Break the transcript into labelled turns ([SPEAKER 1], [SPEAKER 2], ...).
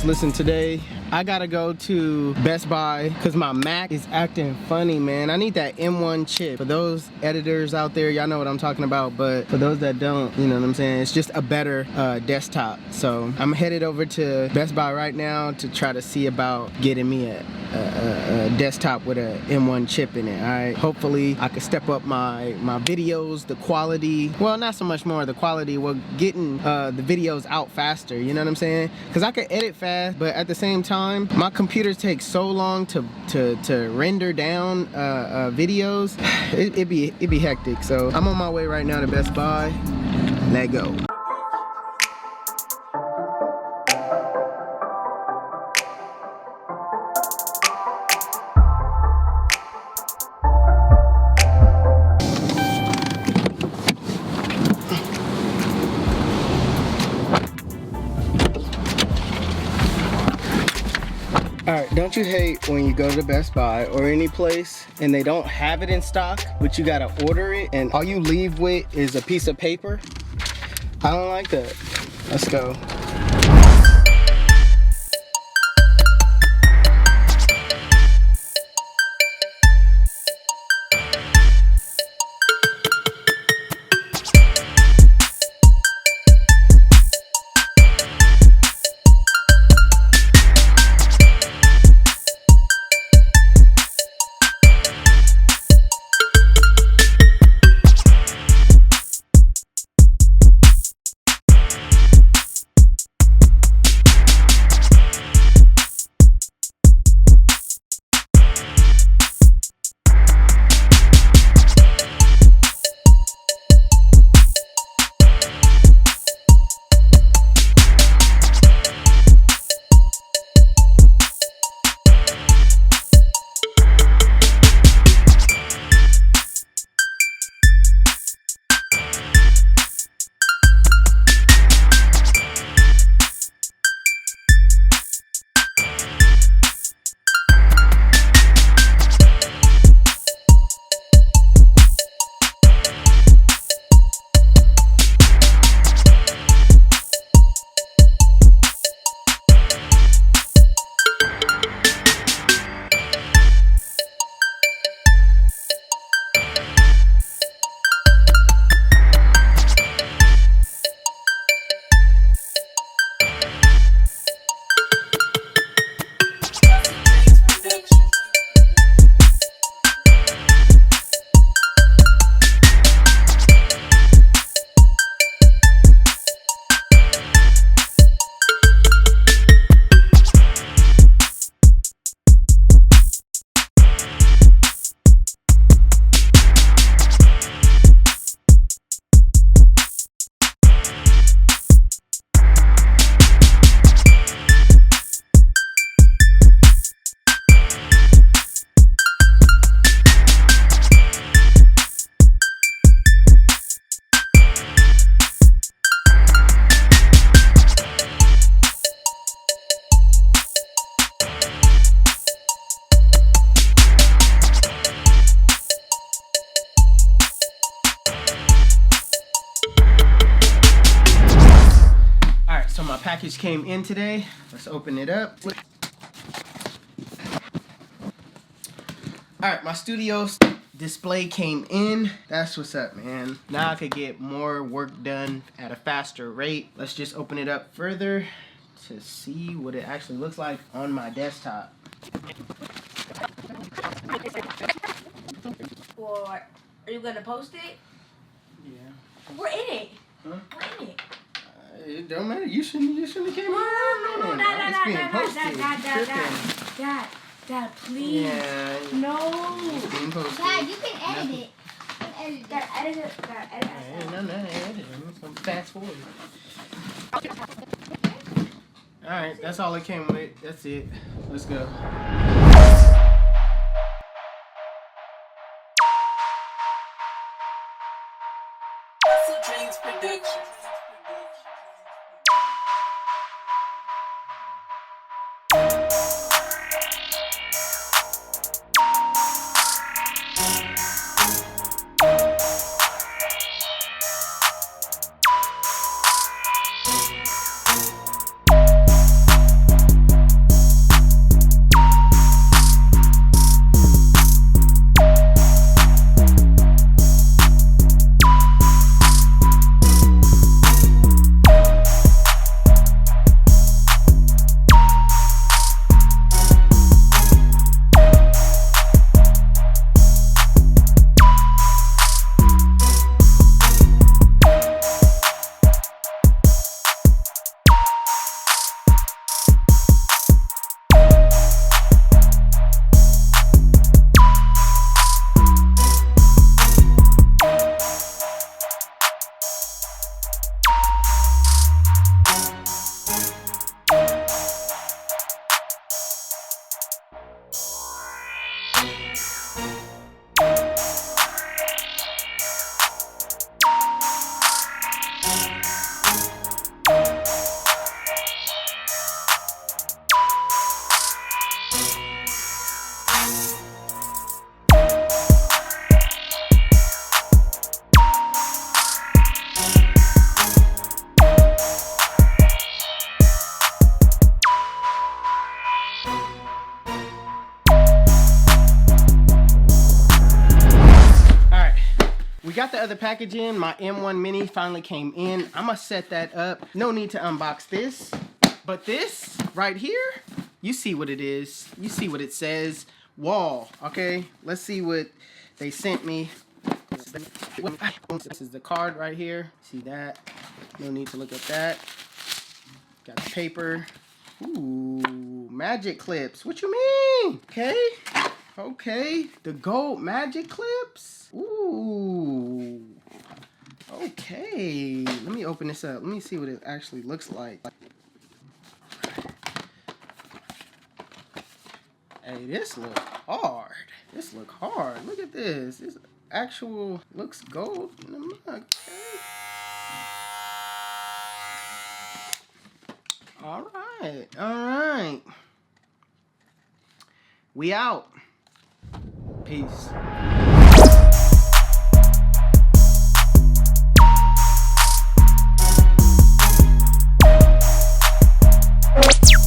[SPEAKER 1] Listen, today I gotta go to Best Buy because my Mac is acting funny, man. I need that M1 chip. For those editors out there, y'all know what I'm talking about, but for those that don't, you know what I'm saying, it's just a better desktop. So I'm headed over to Best Buy right now to try to see about getting me a desktop with a M1 chip in it. All right, hopefully I can step up my videos, the quality. Well, not so much more the quality. Well, getting the videos out faster. You know what I'm saying? Because I can edit fast, but at the same time, my computer takes so long to render down videos. It'd be hectic. So I'm on my way right now to Best Buy. Let go. Alright, don't you hate when you go to Best Buy or any place and they don't have it in stock, but you gotta order it and all you leave with is a piece of paper? I don't like that. Let's go. So my package came in today. Let's open it up. Alright, my studio display came in. That's what's up, man. Now I could get more work done at a faster rate. Let's just open it up further to see what it actually looks like on my desktop.
[SPEAKER 2] Or are you gonna post it?
[SPEAKER 1] Yeah.
[SPEAKER 2] We're in it.
[SPEAKER 1] Huh?
[SPEAKER 2] We're in it.
[SPEAKER 1] It don't matter. You shouldn't have came on.
[SPEAKER 2] Dad, please.
[SPEAKER 1] Yeah.
[SPEAKER 2] No.
[SPEAKER 1] It's being posted.
[SPEAKER 3] Dad, you can edit it.
[SPEAKER 2] Dad, edit it. Dad, edit it.
[SPEAKER 1] Yeah, no, edit it. So fast forward. Alright, that's all it came with. That's it. Let's go.
[SPEAKER 4] HustleDreamProduction.
[SPEAKER 1] We got the other package in. My M1 Mini finally came in. I'm gonna set that up. No need to unbox this. But this right here, you see what it is. You see what it says. Wall, okay? Let's see what they sent me. This is the card right here. See that? No need to look at that. Got the paper. Ooh, magic clips. What you mean? Okay. Okay. The gold magic clips. Ooh. Okay. Let me open this up. Let me see what it actually looks like. Hey, this look hard. This look hard. Look at this. This actual looks gold in the mug. Okay. All right. All right. We out. Peace.